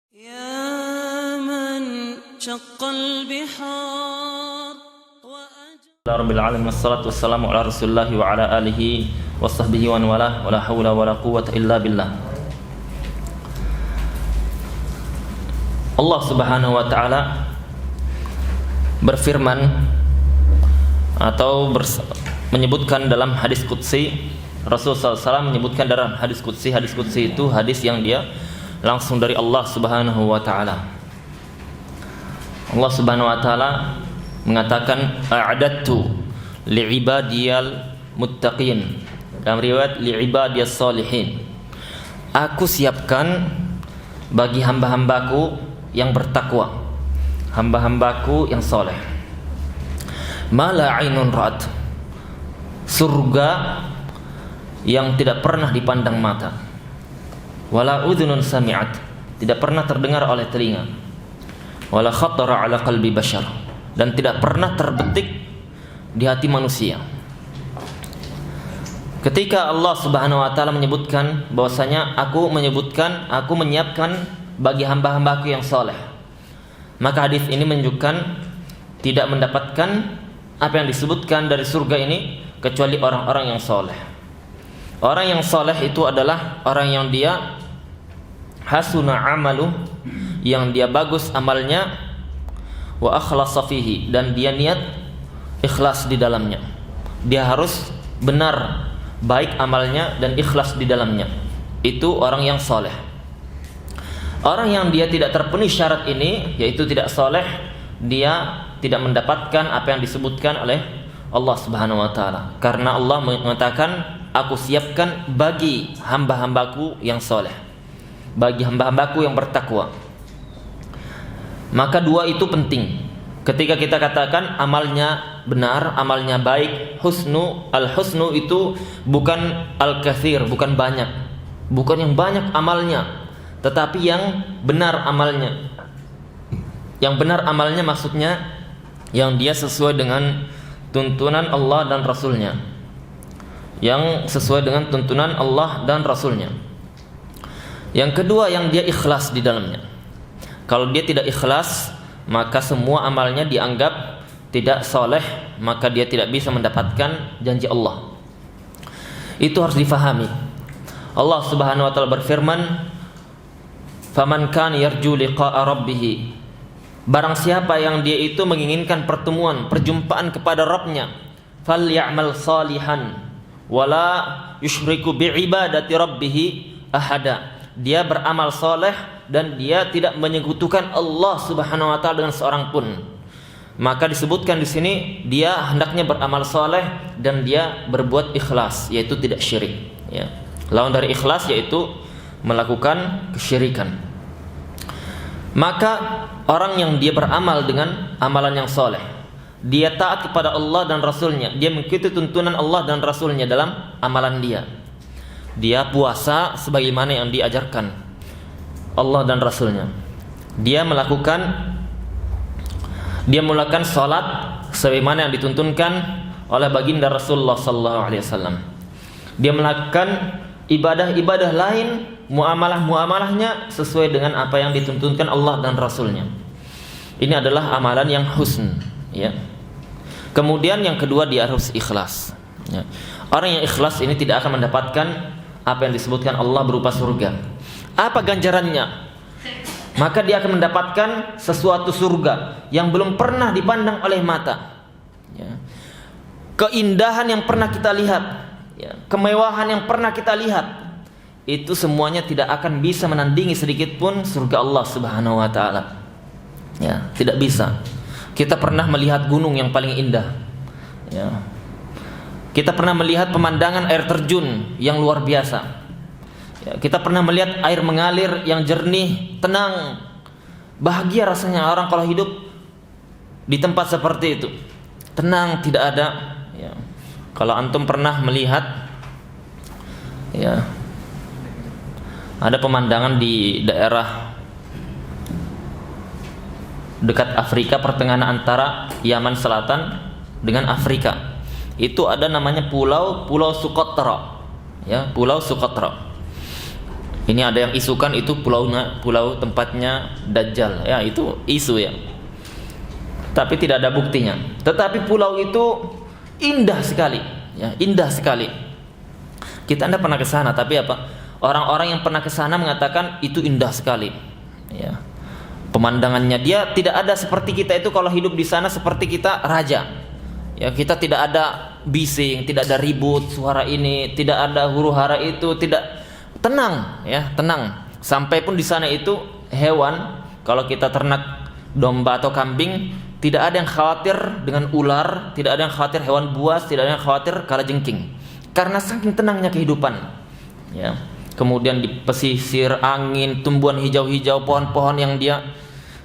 يا من شق البحار Rabbil alamin wassalatu wassalamu ala Rasulillah wa ala alihi wa sahbihi wa wala wala haula wala quwwata illa billah. Allah Subhanahu wa taala berfirman atau menyebutkan dalam hadis qudsi. Rasulullah SAW menyebutkan dalam hadis qudsi itu hadis yang dia langsung dari Allah Subhanahu wa taala. Allah Subhanahu wa taala mengatakan a'adattu li'ibadiyal muttaqin, dalam riwayat li'ibadiyas salihin, aku siapkan bagi hamba-hambaku yang bertakwa, hamba-hambaku yang soleh, ma la ainun ra'at, surga yang tidak pernah dipandang mata, wala udhunun sami'at, tidak pernah terdengar oleh telinga, wala khatara ala qalbi bashar, dan tidak pernah terbetik di hati manusia. Ketika Allah Subhanahu wa taala menyebutkan bahwasanya aku menyiapkan bagi hamba-hambaku yang soleh, maka hadis ini menunjukkan tidak mendapatkan apa yang disebutkan dari surga ini kecuali orang-orang yang soleh. Orang yang soleh itu adalah orang yang dia hasuna amalu, yang dia bagus amalnya, wa akhlasa fihi, dan dia niat ikhlas di dalamnya. Dia harus benar baik amalnya dan ikhlas di dalamnya. Itu orang yang soleh. Orang yang dia tidak terpenuhi syarat ini, yaitu tidak soleh, dia tidak mendapatkan apa yang disebutkan oleh Allah Subhanahu wa taala. Karena Allah mengatakan, aku siapkan bagi hamba-hambaku yang soleh, bagi hamba-hambaku yang bertakwa. Maka dua itu penting. Ketika kita katakan amalnya benar, amalnya baik, al-husnu itu bukan al-kathir, bukan banyak, bukan yang banyak amalnya, tetapi yang benar amalnya. Yang benar amalnya maksudnya yang dia sesuai dengan tuntunan Allah dan Rasulnya, yang sesuai dengan tuntunan Allah dan Rasulnya. Yang kedua, yang dia ikhlas di dalamnya. Kalau dia tidak ikhlas, maka semua amalnya dianggap tidak soleh, maka dia tidak bisa mendapatkan janji Allah. Itu harus difahami. Allah Subhanahu wa taala berfirman, "Faman kana yarju liqa'a rabbih." Barang siapa yang dia itu menginginkan perjumpaan kepada Rabb-nya, "Falyamal salihan wala yusyriku bi'ibadati rabbih ahada." Dia beramal soleh dan dia tidak menyekutukan Allah Subhanahu wa taala dengan seorang pun. Maka disebutkan di sini dia hendaknya beramal soleh dan dia berbuat ikhlas, yaitu tidak syirik. Ya. Lawan dari ikhlas yaitu melakukan kesyirikan. Maka orang yang dia beramal dengan amalan yang soleh, dia taat kepada Allah dan Rasulnya, dia mengikuti tuntunan Allah dan Rasulnya dalam amalan dia. Dia puasa sebagaimana yang diajarkan Allah dan Rasulnya. Dia melakukan salat sebagaimana yang dituntunkan oleh baginda Rasulullah sallallahu alaihi wasallam. Dia melakukan ibadah-ibadah lain, muamalah-muamalahnya sesuai dengan apa yang dituntunkan Allah dan Rasulnya. Ini adalah amalan yang husn, ya. Kemudian yang kedua, dia harus ikhlas, ya. Orang yang ikhlas ini tidak akan mendapatkan apa yang disebutkan Allah berupa surga. Apa ganjarannya? Maka dia akan mendapatkan sesuatu surga yang belum pernah dipandang oleh mata, ya. Keindahan yang pernah kita lihat, ya. Kemewahan yang pernah kita lihat, itu semuanya tidak akan bisa menandingi sedikit pun surga Allah Subhanahu wa taala. Ya, tidak bisa. Kita pernah melihat gunung yang paling indah, ya. Kita pernah melihat pemandangan air terjun yang luar biasa, ya. Kita pernah melihat air mengalir yang jernih, tenang, bahagia rasanya orang kalau hidup di tempat seperti itu. Tenang, tidak ada, ya. Kalau antum pernah melihat, ya, ada pemandangan di daerah dekat Afrika, pertengahan antara Yaman Selatan dengan Afrika. Itu ada namanya Pulau Socotra, ya, Pulau Socotra. Ini ada yang isukan itu pulau tempatnya Dajjal. Ya, itu isu ya. Tapi tidak ada buktinya. Tetapi pulau itu indah sekali, ya, indah sekali. Kita Anda pernah ke sana, tapi apa? Orang-orang yang pernah ke sana mengatakan itu indah sekali. Ya. Pemandangannya dia tidak ada seperti kita itu kalau hidup di sana seperti kita raja. Ya, kita tidak ada bising, tidak ada ribut, suara ini, tidak ada huru-hara itu, tidak, tenang ya, tenang. Sampai pun di sana itu hewan, kalau kita ternak domba atau kambing, tidak ada yang khawatir dengan ular, tidak ada yang khawatir hewan buas, tidak ada yang khawatir kalajengking. Karena saking tenangnya kehidupan. Ya. Kemudian di pesisir, angin, tumbuhan hijau-hijau, pohon-pohon yang dia,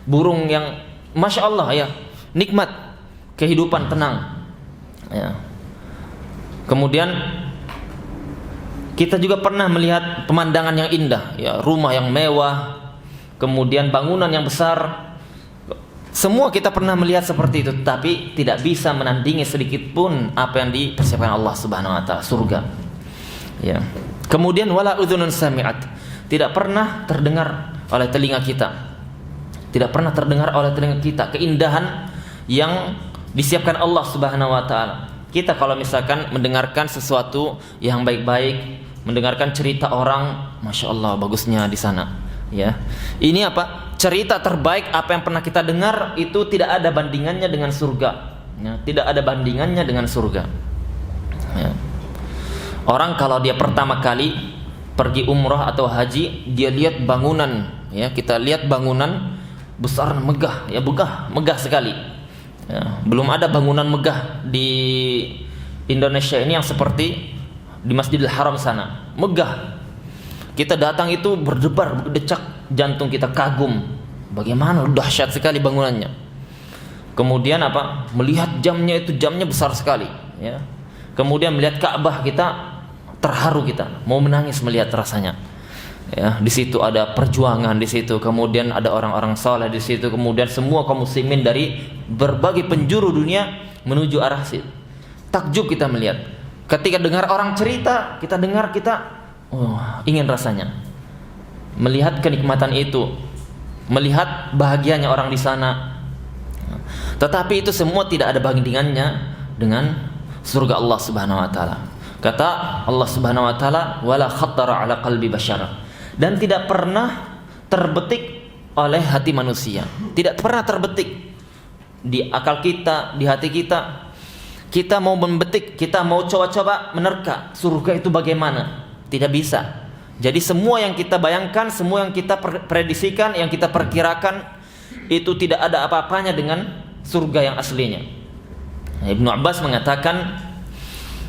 burung yang masya Allah ya, nikmat kehidupan, tenang. Ya. Kemudian kita juga pernah melihat pemandangan yang indah, ya, rumah yang mewah, kemudian bangunan yang besar. Semua kita pernah melihat seperti itu, tapi tidak bisa menandingi sedikit pun apa yang dipersiapkan Allah Subhanahu wa taala, surga. Ya. Kemudian wala udhunun sami'at, tidak pernah terdengar oleh telinga kita. Tidak pernah terdengar oleh telinga kita keindahan yang disiapkan Allah Subhanahu wa taala. Kita kalau misalkan mendengarkan sesuatu yang baik-baik, mendengarkan cerita orang, masya Allah bagusnya di sana. Ya, ini apa? Cerita terbaik apa yang pernah kita dengar itu tidak ada bandingannya dengan surga. Ya, tidak ada bandingannya dengan surga. Ya. Orang kalau dia pertama kali pergi umrah atau haji, dia lihat bangunan. Ya, kita lihat bangunan besar, megah, ya, megah sekali. Ya, belum ada bangunan megah di Indonesia ini yang seperti di Masjidil Haram sana, megah. Kita datang itu berdebar, berdecak jantung kita, kagum. Bagaimana dahsyat sekali bangunannya. Kemudian apa? Melihat jamnya, itu jamnya besar sekali, ya. Kemudian melihat Ka'bah, kita terharu, kita mau menangis melihat rasanya. Ya, di situ ada perjuangan di situ, kemudian ada orang-orang saleh di situ, kemudian semua kaum muslimin dari berbagai penjuru dunia menuju arah situ. Takjub kita melihat. Ketika dengar orang cerita, kita dengar, kita ingin rasanya melihat kenikmatan itu, melihat bahagianya orang di sana. Tetapi itu semua tidak ada bandingannya dengan surga Allah Subhanahu wa taala. Kata Allah Subhanahu wa taala, wala khattara ala qalbi basyar. Dan tidak pernah terbetik oleh hati manusia. Tidak pernah terbetik di akal kita, di hati kita. Kita mau membetik, kita mau coba-coba menerka surga itu bagaimana. Tidak bisa. Jadi semua yang kita bayangkan, semua yang kita prediksikan, yang kita perkirakan, itu tidak ada apa-apanya dengan surga yang aslinya. Ibnu Abbas mengatakan,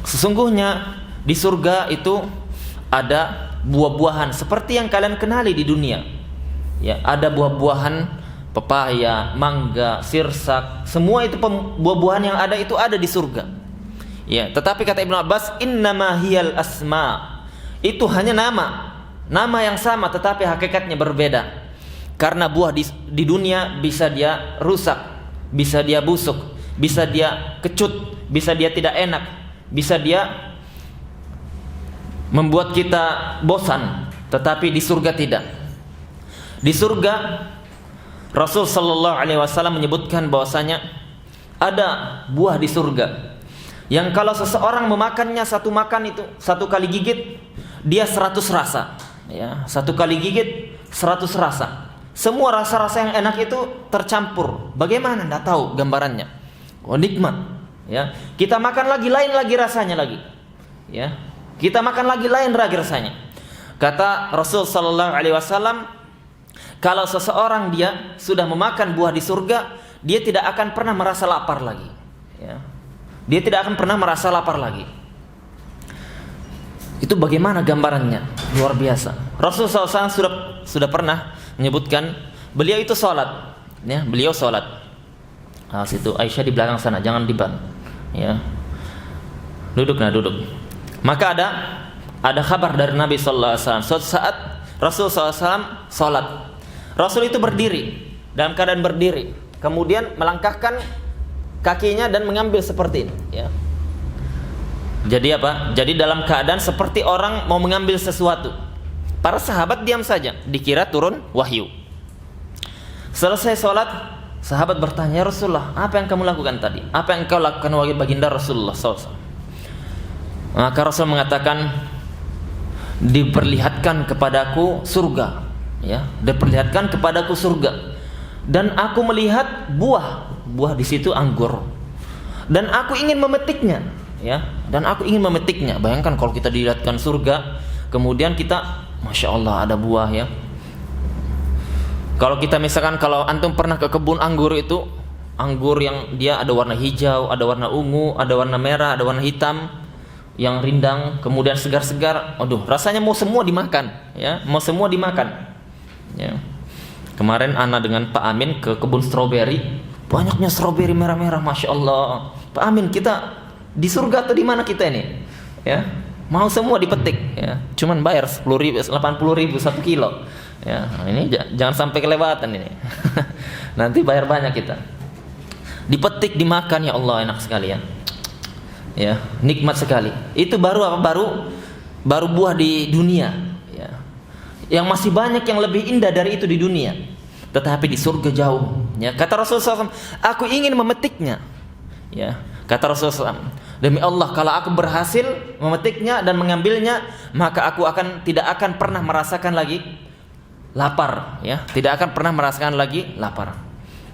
sesungguhnya di surga itu ada buah-buahan seperti yang kalian kenali di dunia. Ya, ada buah-buahan pepaya, mangga, sirsak, semua itu buah-buahan yang ada itu ada di surga. Ya, tetapi kata Ibnu Abbas, innama hiyal asma. Itu hanya nama yang sama tetapi hakikatnya berbeda. Karena buah di dunia bisa dia rusak, bisa dia busuk, bisa dia kecut, bisa dia tidak enak, bisa dia membuat kita bosan. Tetapi di surga tidak. Di surga Rasul sallallahu alaihi wasallam menyebutkan bahwasanya ada buah di surga yang kalau seseorang memakannya, satu kali gigit dia 100 rasa, ya, satu kali gigit 100 rasa. Semua rasa-rasa yang enak itu tercampur. Bagaimana? Enggak tahu gambarannya. Oh, nikmat, ya. Kita makan lagi, lain lagi rasanya lagi. Ya. Kita makan lagi, lain lagi rasanya. Kata Rasul sallallahu alaihi wasallam, kalau seseorang dia sudah memakan buah di surga, dia tidak akan pernah merasa lapar lagi, ya. Dia tidak akan pernah merasa lapar lagi. Itu bagaimana gambarannya? Luar biasa. Rasul SAW sudah pernah menyebutkan, beliau itu sholat, ya, beliau sholat. Nah, situ Aisyah di belakang sana, jangan di ban, ya. Duduk. Maka ada kabar dari Nabi sallallahu alaihi wasallam. Suatu saat Rasul SAW sholat. Rasul itu berdiri, dalam keadaan berdiri, kemudian melangkahkan kakinya dan mengambil seperti ini, ya. Jadi apa? Jadi dalam keadaan seperti orang mau mengambil sesuatu. Para sahabat diam saja, dikira turun wahyu. Selesai sholat, sahabat bertanya, "Ya Rasulullah, apa yang kamu lakukan tadi? Apa yang kau lakukan wahai baginda Rasulullah SAW?" Maka Rasul mengatakan, "Diperlihatkan kepadaku surga, ya, diperlihatkan kepadaku surga, dan aku melihat buah di situ anggur, dan aku ingin memetiknya, ya, dan aku ingin memetiknya." Bayangkan kalau kita dilihatkan surga, kemudian kita, masya Allah, ada buah, ya. Kalau kita misalkan, kalau antum pernah ke kebun anggur itu, anggur yang dia ada warna hijau, ada warna ungu, ada warna merah, ada warna hitam, yang rindang, kemudian segar-segar, aduh, rasanya mau semua dimakan, ya, mau semua dimakan, ya. Kemarin Ana dengan Pak Amin ke kebun stroberi, banyaknya stroberi merah-merah, masya Allah. Pak Amin, kita di surga atau di mana kita ini, ya? Mau semua dipetik, ya. Cuman bayar 80.000 1 kilo. Ya, ini jangan sampai kelewatan ini. Nanti bayar banyak kita. Dipetik, dimakan, ya Allah, enak sekali, ya. Ya, nikmat sekali. Itu baru apa? Baru buah di dunia, ya. Yang masih banyak yang lebih indah dari itu di dunia. Tetapi di surga jauh, ya. Kata Rasulullah SAW, "Aku ingin memetiknya." Ya, kata Rasulullah SAW, "Demi Allah, kalau aku berhasil memetiknya dan mengambilnya, maka aku tidak akan pernah merasakan lagi lapar, ya, tidak akan pernah merasakan lagi lapar.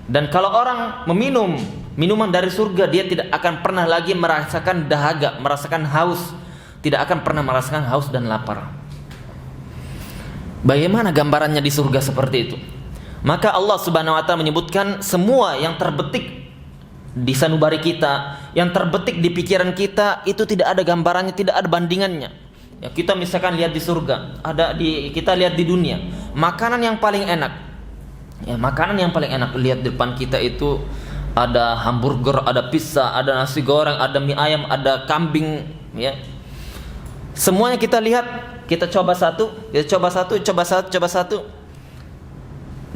Dan kalau orang meminum minuman dari surga, dia tidak akan pernah lagi merasakan dahaga, merasakan haus, tidak akan pernah merasakan haus dan lapar." Bagaimana gambarannya di surga seperti itu? Maka Allah Subhanahu wa taala menyebutkan semua yang terbetik di sanubari kita, yang terbetik di pikiran kita, itu tidak ada gambarannya, tidak ada bandingannya. Ya, kita misalkan lihat di surga, kita lihat di dunia, makanan yang paling enak. Ya, makanan yang paling enak, lihat di depan kita itu ada hamburger, ada pizza, ada nasi goreng, ada mie ayam, ada kambing, ya. Semuanya kita lihat, kita coba satu, coba satu.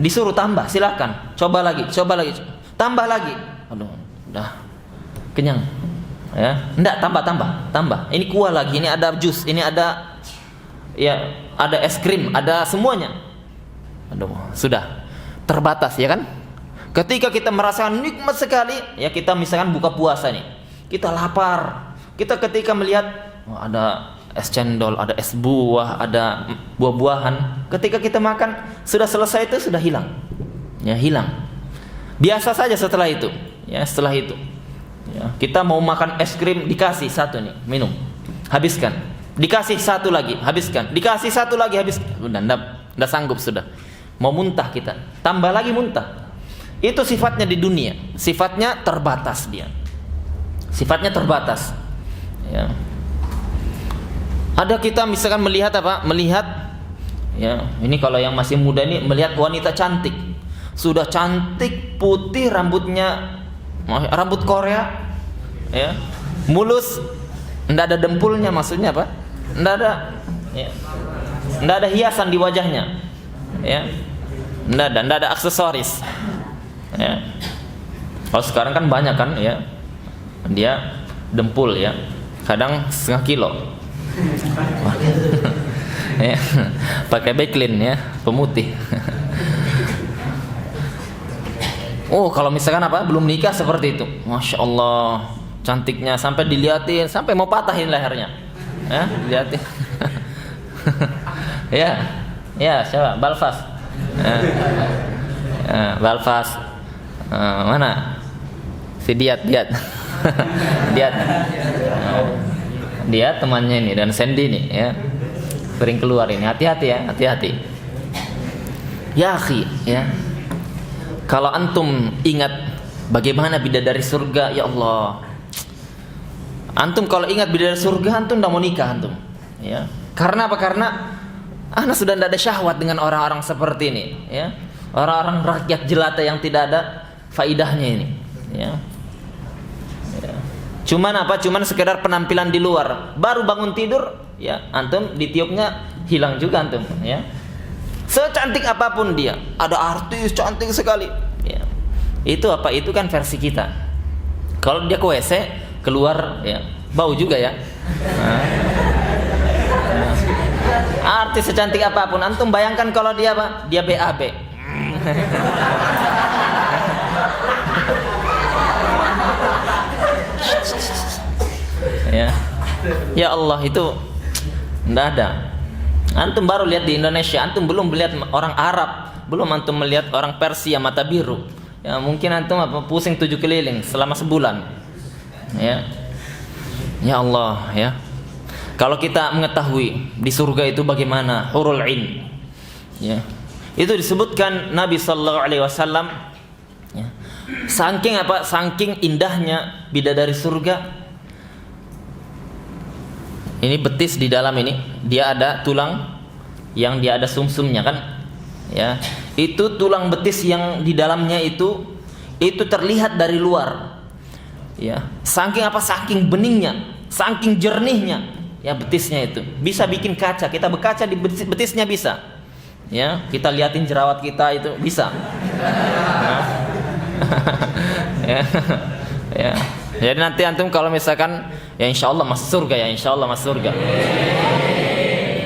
Disuruh tambah, silakan. Coba lagi, tambah lagi. Aduh, udah kenyang. Ya, enggak, tambah. Ini kuah lagi, ini ada jus, ini ada, ya, ada es krim, ada semuanya. Aduh, sudah terbatas, ya kan? Ketika kita merasakan nikmat sekali, ya, kita misalkan buka puasa nih, kita lapar, kita ketika melihat, oh, ada es cendol, ada es buah, ada buah-buahan, ketika kita makan, sudah selesai itu sudah hilang, ya, hilang. Biasa saja setelah itu, ya, setelah itu. Ya, kita mau makan es krim, dikasih satu nih, minum, habiskan. Dikasih satu lagi, habiskan. Dikasih satu lagi, habiskan. Udah, enggak sanggup sudah. Mau muntah kita, tambah lagi muntah. Itu sifatnya di dunia, sifatnya terbatas dia. Sifatnya terbatas. Ya. Ada kita misalkan melihat apa? Melihat, ya, ini kalau yang masih muda ini melihat wanita cantik. Sudah cantik, putih, rambut Korea, ya, mulus, ndak ada dempulnya, maksudnya apa? Ndak ada, ya, ndak ada hiasan di wajahnya, ya, ndak ada aksesoris, ya. Kalau sekarang kan banyak kan, ya, dia dempul, ya, kadang 0,5 kilo, ya, pakai Backlin, ya, pemutih. Oh, kalau misalkan apa, belum nikah seperti itu, masya Allah, cantiknya sampai dilihatin, sampai mau patahin lehernya, ya, dilihatin. ya, siapa? Balfas, Balfas, mana? Si Diat, dia temannya ini, dan Sandy nih, ya, sering keluar ini, hati-hati, ya, hati-hati. Ya, akhi, ya. Kalau antum ingat bagaimana bidadari surga, ya Allah. Antum kalau ingat bidadari surga, antum tidak mau nikah antum. Ya. Karena apa? Karena ana sudah tidak ada syahwat dengan orang-orang seperti ini. Ya. Orang-orang rakyat jelata yang tidak ada faidahnya ini. Ya. Ya. Cuman apa? Cuman sekedar penampilan di luar. Baru bangun tidur, ya, antum ditiupnya hilang juga antum. Ya. Secantik apapun dia, ada artis cantik sekali, ya. Itu apa? Itu kan versi kita. Kalau dia ke WC keluar, ya, bau juga, ya. Nah. mati secantik apapun, antum bayangkan kalau dia apa? Dia BAB. Ya. Ya Allah, itu enggak ada. Antum baru lihat di Indonesia, antum belum melihat orang Arab, belum antum melihat orang Persia mata biru. Ya, mungkin antum apa pusing 7 keliling selama sebulan. Ya. Ya Allah, ya. Kalau kita mengetahui di surga itu bagaimana hurul ain. Ya. Itu disebutkan Nabi sallallahu alaihi wasallam, ya. Saking apa? Saking indahnya bidadari surga. Ini betis di dalam ini, dia ada tulang yang dia ada sumsumnya kan, ya. Itu tulang betis yang di dalamnya itu terlihat dari luar, ya. Saking apa? Saking beningnya, saking jernihnya, ya betisnya itu bisa bikin kaca. Kita berkaca di betisnya bisa, ya. Kita liatin jerawat kita itu bisa, ya. Ya. Jadi nanti antum kalau misalkan ya insya Allah masuk surga, ya insya Allah masuk surga.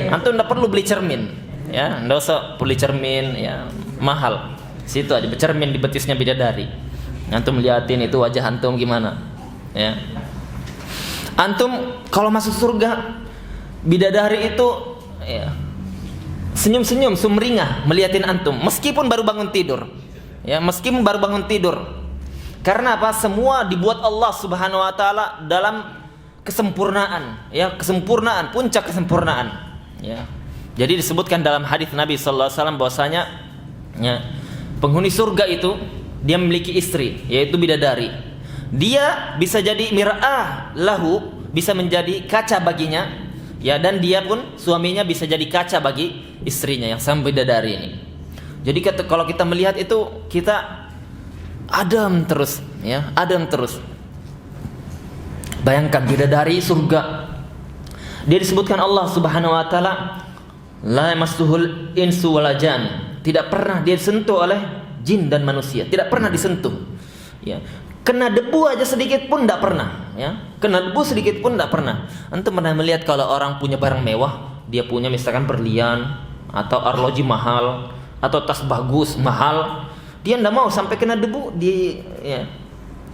Antum tidak perlu beli cermin, ya, tidak usah beli cermin, ya mahal. Situ aja bercermin di betisnya bidadari. Antum liatin itu wajah antum gimana, ya. Antum kalau masuk surga, bidadari itu ya, senyum-senyum, sumringah meliatin antum, meskipun baru bangun tidur, ya meskipun baru bangun tidur. Karena apa? Semua dibuat Allah Subhanahu wa taala dalam kesempurnaan, ya, kesempurnaan, puncak kesempurnaan, ya. Jadi disebutkan dalam hadis Nabi sallallahu alaihi wasallam bahwasanya, ya, penghuni surga itu dia memiliki istri, yaitu bidadari. Dia bisa jadi mir'ah lahu, bisa menjadi kaca baginya, ya, dan dia pun suaminya bisa jadi kaca bagi istrinya yang sama bidadari ini. Jadi kalau kita melihat itu, kita adem terus, ya, adem terus. Bayangkan bidadari surga. Dia disebutkan Allah Subhanahu wa taala, la yamassuhul insu wal jan. Tidak pernah dia disentuh oleh jin dan manusia, tidak pernah disentuh. Ya. Kena debu aja sedikit pun tidak pernah, ya. Kena debu sedikit pun tidak pernah. Antum pernah melihat kalau orang punya barang mewah, dia punya misalkan berlian atau arloji mahal atau tas bagus mahal, dia tidak mau sampai kena debu,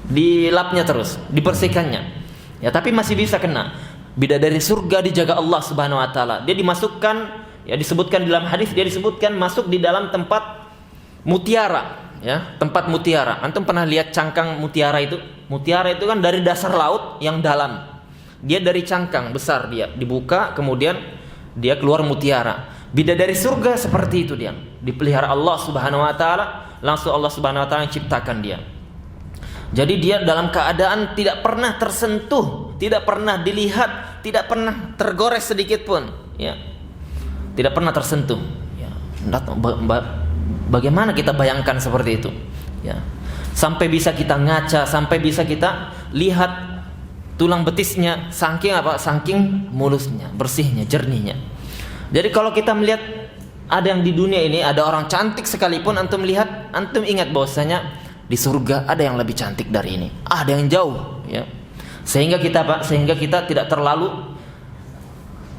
dilapnya terus, dibersihkannya, ya, tapi masih bisa kena. Bidadari surga dijaga Allah Subhanahu wa taala. Dia dimasukkan, ya, disebutkan dalam hadis, dia disebutkan masuk di dalam tempat mutiara, ya, tempat mutiara. Antum pernah lihat cangkang mutiara itu? Mutiara itu kan dari dasar laut yang dalam. Dia dari cangkang besar, dia dibuka, kemudian dia keluar mutiara. Bidadari surga seperti itu, dia dipelihara Allah Subhanahu wa taala, langsung Allah Subhanahu wa taala ciptakan dia. Jadi dia dalam keadaan tidak pernah tersentuh, tidak pernah dilihat, tidak pernah tergores sedikit pun, ya. Tidak pernah tersentuh, ya. Bagaimana kita bayangkan seperti itu, ya. Sampai bisa kita ngaca, sampai bisa kita lihat tulang betisnya, saking apa? Saking mulusnya, bersihnya, jernihnya. Jadi kalau kita melihat ada yang di dunia ini, ada orang cantik sekalipun, antum lihat, antum ingat bahwasanya di surga ada yang lebih cantik dari ini, ada yang jauh, ya. Sehingga kita tidak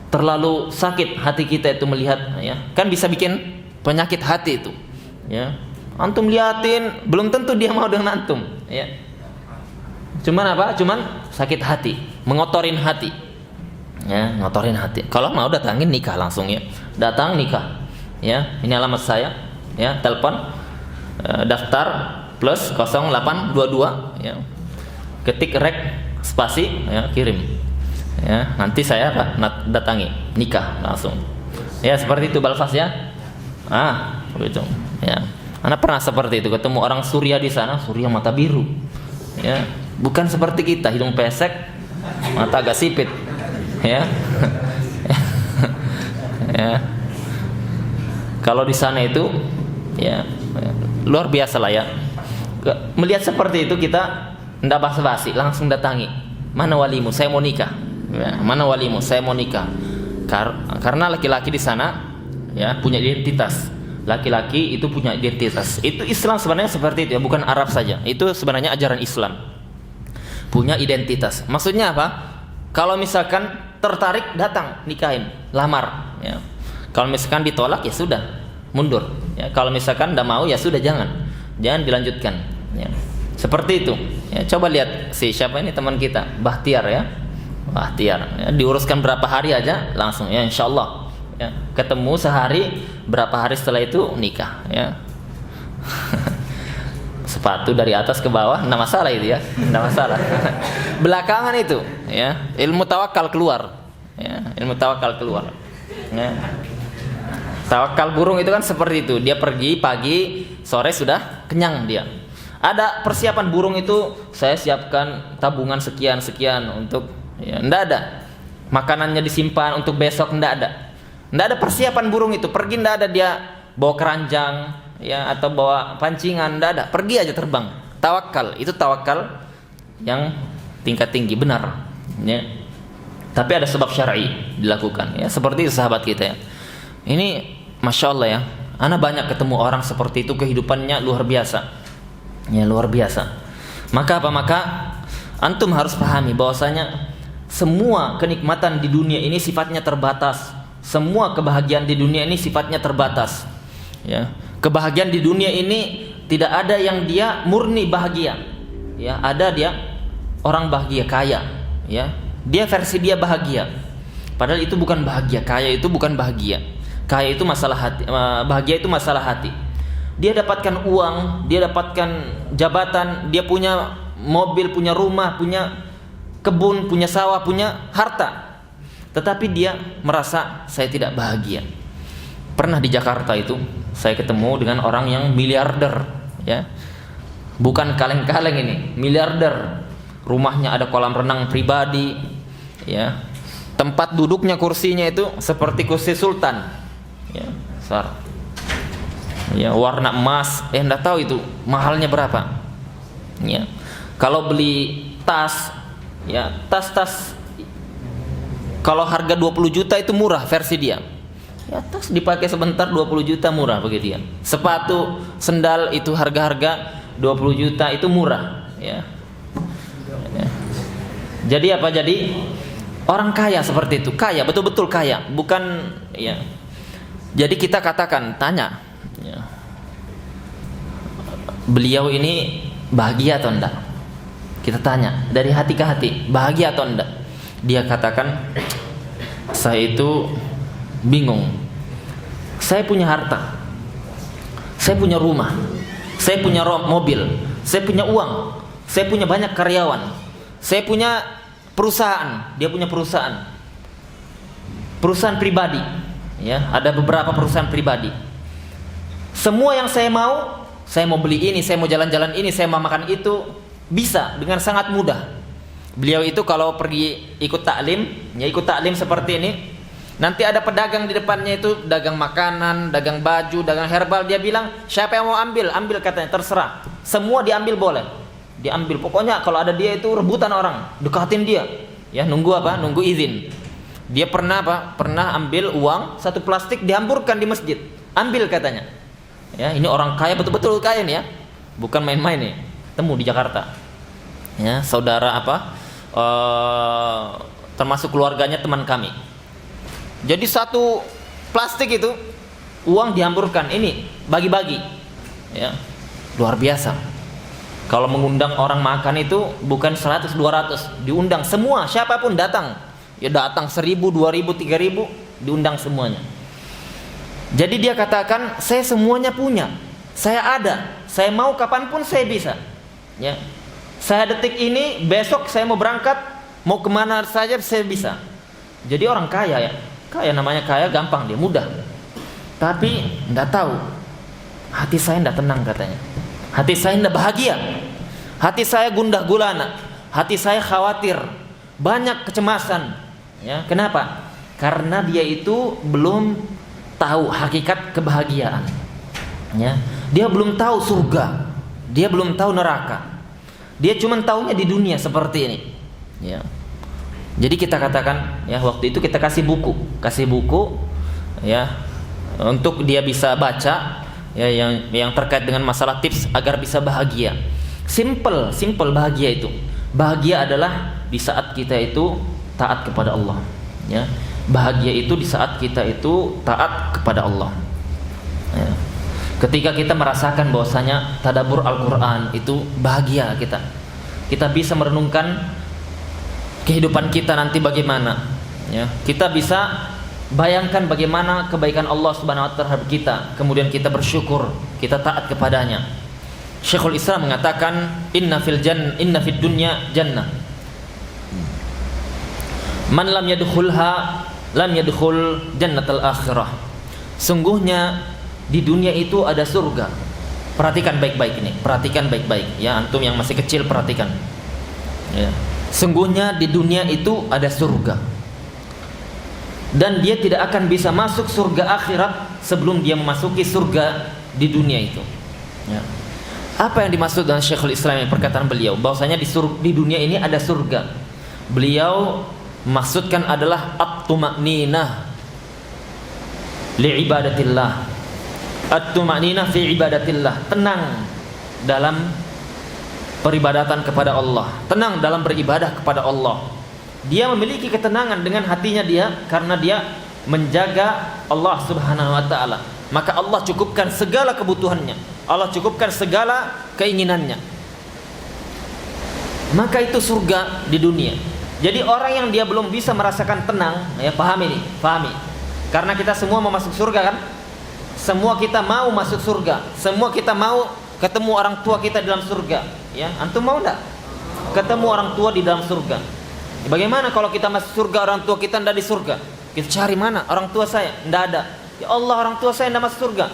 terlalu sakit hati kita itu melihat, ya. Kan bisa bikin penyakit hati itu, ya. Antum liatin, belum tentu dia mau dengan antum, ya. Cuman sakit hati, mengotorin hati, ya, ngotorin hati. Kalau mau datangin nikah langsung, ya. Datang nikah, ya. Ini alamat saya, ya. Telepon, daftar plus 0822, ya. Ketik rek spasi, ya, kirim, ya. Nanti saya datangi nikah langsung, ya. Seperti itu Balfas, ya. Begitu, ya. Anda pernah seperti itu, ketemu orang Surya di sana, Surya mata biru, ya. Bukan seperti kita, hidung pesek, mata agak sipit, ya. Ya. Kalau di sana itu, ya, luar biasa lah, ya. Melihat seperti itu kita tidak basa-basi, langsung datangi. Mana walimu? Saya mau nikah. Ya, mana walimu? Saya mau nikah. Karena laki-laki di sana, ya, punya identitas. Laki-laki itu punya identitas. Itu Islam sebenarnya seperti itu, ya, bukan Arab saja. Itu sebenarnya ajaran Islam. Punya identitas. Maksudnya apa? Kalau misalkan tertarik, datang nikahin, lamar, ya. Kalau misalkan ditolak ya sudah, mundur. Ya, kalau misalkan tidak mau ya sudah, jangan dilanjutkan. Ya. Seperti itu. Ya, coba lihat siapa ini teman kita, Bahtiar ya. Bahtiar. Ya, diuruskan berapa hari aja langsung ya, insya Allah. Ya, ketemu sehari, berapa hari setelah itu nikah. Ya. Sepatu dari atas ke bawah, nggak masalah itu ya, nggak masalah. Belakangan itu, ya, ilmu tawakal keluar. Ya, ilmu tawakal keluar. Ya. Tawakal burung itu kan seperti itu, dia pergi pagi, sore sudah kenyang dia. Ada persiapan burung itu, saya siapkan tabungan sekian untuk, ya, ndak ada. Makanannya disimpan untuk besok, ndak ada persiapan burung itu. Pergi ndak ada dia bawa keranjang, ya, atau bawa pancingan, ndak ada. Pergi aja terbang. Tawakal itu tawakal yang tingkat tinggi, benar. Ya. Tapi ada sebab syar'i dilakukan. Ya, seperti itu sahabat kita ya. Ini masya Allah ya, ana banyak ketemu orang seperti itu, kehidupannya luar biasa, ya luar biasa. Maka antum harus pahami bahwasanya semua kenikmatan di dunia ini sifatnya terbatas, semua kebahagiaan di dunia ini sifatnya terbatas. Ya, kebahagiaan di dunia ini tidak ada yang dia murni bahagia. Ya, ada dia orang bahagia kaya, ya, dia versi dia bahagia. Padahal itu bukan bahagia, kaya itu bukan bahagia. Kaya itu masalah hati, bahagia itu masalah hati. Dia dapatkan uang, dia dapatkan jabatan, dia punya mobil, punya rumah, punya kebun, punya sawah, punya harta. Tetapi dia merasa saya tidak bahagia. Pernah di Jakarta itu saya ketemu dengan orang yang miliarder, ya. Bukan kaleng-kaleng ini, miliarder. Rumahnya ada kolam renang pribadi, ya. Tempat duduknya, kursinya itu seperti kursi sultan. Ya, besar. Ya, warna emas, enggak tahu itu mahalnya berapa. Ya. Kalau beli tas, ya, tas kalau harga 20 juta itu murah versi dia. Ya, tas dipakai sebentar 20 juta murah bagi dia. Sepatu, sendal itu harga-harga 20 juta itu murah, ya. Ya. Jadi apa? Jadi orang kaya seperti itu, kaya, betul-betul kaya, bukan, ya. Jadi kita katakan, tanya, ya, beliau ini bahagia atau enggak? Kita tanya dari hati ke hati, bahagia atau enggak? Dia katakan, saya itu bingung. Saya punya harta, saya punya rumah, saya punya mobil, saya punya uang, saya punya banyak karyawan, saya punya perusahaan, dia punya perusahaan pribadi, ya, ada beberapa perusahaan pribadi. Semua yang saya mau beli ini, saya mau jalan-jalan ini, saya mau makan itu, bisa dengan sangat mudah. Beliau itu kalau pergi ikut taklim, ya ikut taklim seperti ini, nanti ada pedagang di depannya itu, dagang makanan, dagang baju, dagang herbal, dia bilang, siapa yang mau ambil katanya, terserah. Semua diambil boleh. Diambil, pokoknya kalau ada dia itu rebutan orang, dekatin dia, ya, nunggu apa? Nunggu izin. Dia pernah ambil uang satu plastik, dihamburkan di masjid, ambil katanya. Ya, ini orang kaya, betul-betul kaya nih ya, bukan main-main nih. Temu di Jakarta, ya, saudara termasuk keluarganya teman kami. Jadi satu plastik itu uang dihamburkan, ini bagi-bagi, ya, luar biasa. Kalau mengundang orang makan itu bukan 100, 200, diundang semua, siapapun datang. Ya datang 1000, 2000, 3000, diundang semuanya. Jadi dia katakan, saya semuanya punya, saya ada, saya mau kapanpun saya bisa. Ya, saya detik ini, besok saya mau berangkat, mau kemana saja saya bisa. Jadi orang kaya ya, kaya namanya kaya gampang, dia mudah. Tapi nggak tahu, hati saya nggak tenang katanya. Hati saya nggak bahagia, hati saya gundah gulana, hati saya khawatir, banyak kecemasan. Ya, kenapa? Karena dia itu belum tahu hakikat kebahagiaan. Ya, dia belum tahu surga, dia belum tahu neraka. Dia cuma tahunya di dunia seperti ini. Ya. Jadi kita katakan, ya, waktu itu kita kasih buku, ya, untuk dia bisa baca, ya, yang terkait dengan masalah tips agar bisa bahagia. Simple bahagia itu. Bahagia adalah di saat kita itu taat kepada Allah, ya. Bahagia itu di saat kita itu taat kepada Allah. Ya. Ketika kita merasakan bahwasanya tadabbur Al-Quran itu bahagia kita. Kita bisa merenungkan kehidupan kita nanti bagaimana. Ya. Kita bisa bayangkan bagaimana kebaikan Allah Subhanahu wa taala terhadap kita. Kemudian kita bersyukur, kita taat kepadanya. Syekhul Islam mengatakan inna fid dunya jannah. Man lam yadkhulha lam yadkhul jannatal akhirah. Sungguhnya di dunia itu ada surga. Perhatikan baik-baik ini, perhatikan baik-baik ya, antum yang masih kecil perhatikan. Ya. Sungguhnya di dunia itu ada surga. Dan dia tidak akan bisa masuk surga akhirat sebelum dia memasuki surga di dunia itu. Ya. Apa yang dimaksud dengan Syekhul Islam yang perkataan beliau bahwasanya di dunia ini ada surga. Beliau maksudkan adalah at-tuma'ninah li ibadatillah. At-tuma'ninah fi ibadatillah, tenang dalam peribadatan kepada Allah, tenang dalam beribadah kepada Allah. Dia memiliki ketenangan dengan hatinya dia karena dia menjaga Allah Subhanahu wa taala. Maka Allah cukupkan segala kebutuhannya, Allah cukupkan segala keinginannya. Maka itu surga di dunia. Jadi orang yang dia belum bisa merasakan tenang, ya pahami nih, pahami. Karena kita semua mau masuk surga kan? Semua kita mau masuk surga. Semua kita mau ketemu orang tua kita di dalam surga. Ya, antum mau enggak? Ketemu orang tua di dalam surga. Bagaimana kalau kita masuk surga orang tua kita enggak di surga? Kita cari mana orang tua saya? Enggak ada. Ya Allah, orang tua saya enggak masuk surga.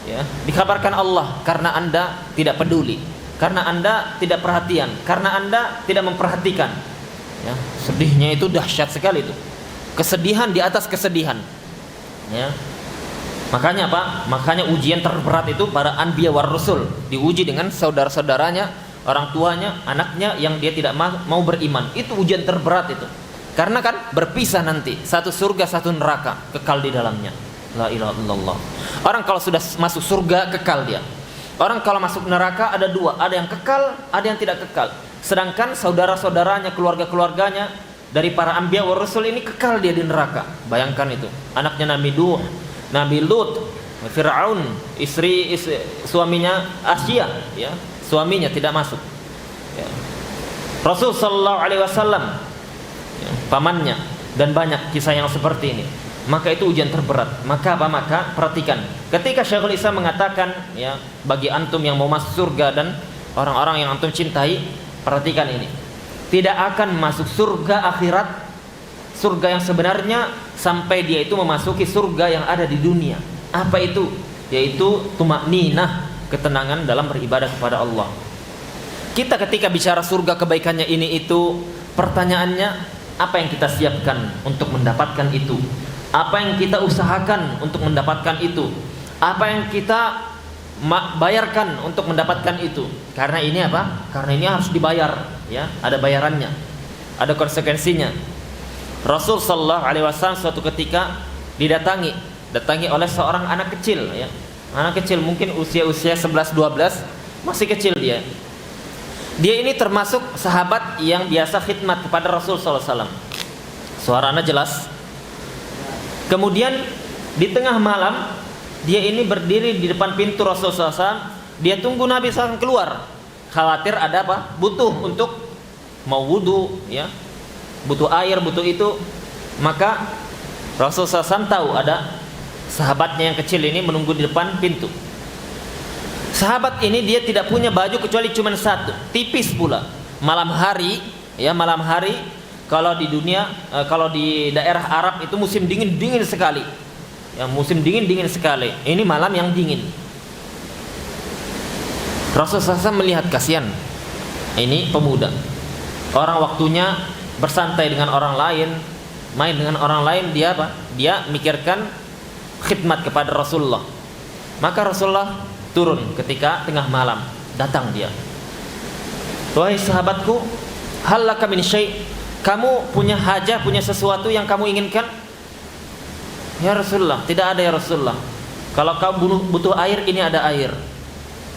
Ya, dikabarkan Allah karena Anda tidak peduli, karena Anda tidak perhatian, karena Anda tidak memperhatikan. Ya, sedihnya itu dahsyat sekali itu. Kesedihan di atas kesedihan. Ya. Makanya apa? Makanya ujian terberat itu para anbiya war rasul, diuji dengan saudara-saudaranya, orang tuanya, anaknya yang dia tidak mau beriman. Itu ujian terberat itu. Karena kan berpisah nanti, satu surga, satu neraka, kekal di dalamnya. La ilaha illallah. Orang kalau sudah masuk surga kekal dia. Orang kalau masuk neraka ada dua, ada yang kekal, ada yang tidak kekal. Sedangkan saudara-saudaranya, keluarga-keluarganya dari para anbiya war rasul ini kekal dia di neraka. Bayangkan itu. Anaknya Nabi Nuh, Nabi Lut, Fir'aun, istri suaminya Asya, ya, suaminya tidak masuk. Ya. Rasul sallallahu alaihi wasallam, ya, pamannya, dan banyak kisah yang seperti ini. Maka itu ujian terberat. Maka apa? Maka perhatikan. Ketika Syekhul Islam mengatakan, ya, bagi antum yang mau masuk surga dan orang-orang yang antum cintai, perhatikan ini. Tidak akan masuk surga akhirat, surga yang sebenarnya, sampai dia itu memasuki surga yang ada di dunia. Apa itu? Yaitu tuma'ninah, ketenangan dalam beribadah kepada Allah. Kita ketika bicara surga kebaikannya ini itu, pertanyaannya, apa yang kita siapkan untuk mendapatkan itu? Apa yang kita usahakan untuk mendapatkan itu? Apa yang kita bayarkan untuk mendapatkan itu? Karena ini apa? Karena ini harus dibayar, ya, ada bayarannya, ada konsekuensinya. Rasul sallallahu alaihi wasallam suatu ketika didatangi oleh seorang anak kecil, ya. Anak kecil mungkin usia 11-12, masih kecil dia. Dia ini termasuk sahabat yang biasa khidmat kepada Rasul sallallahu alaihi wasallam. Suaranya jelas. Kemudian di tengah malam dia ini berdiri di depan pintu Rasul sallallahu alaihi wasallam. Dia tunggu Nabi SAW keluar. Khawatir ada apa? Butuh untuk mau wudu, ya. Butuh air, butuh itu. Maka Rasul SAW tahu ada sahabatnya yang kecil ini menunggu di depan pintu. Sahabat ini dia tidak punya baju kecuali cuma satu, tipis pula. Malam hari, ya, malam hari kalau di dunia, kalau di daerah Arab itu musim dingin sekali. Ya, musim dingin sekali. Ini malam yang dingin. Rasul SAW melihat, kasihan ini pemuda. Orang waktunya bersantai dengan orang lain, main dengan orang lain, dia apa? Dia mikirkan khidmat kepada Rasulullah. Maka Rasulullah turun ketika tengah malam, datang dia. Wahai sahabatku, hal laka min syai'? Kamu punya hajah, punya sesuatu yang kamu inginkan? Ya Rasulullah, tidak ada ya Rasulullah. Kalau kamu butuh air, ini ada air.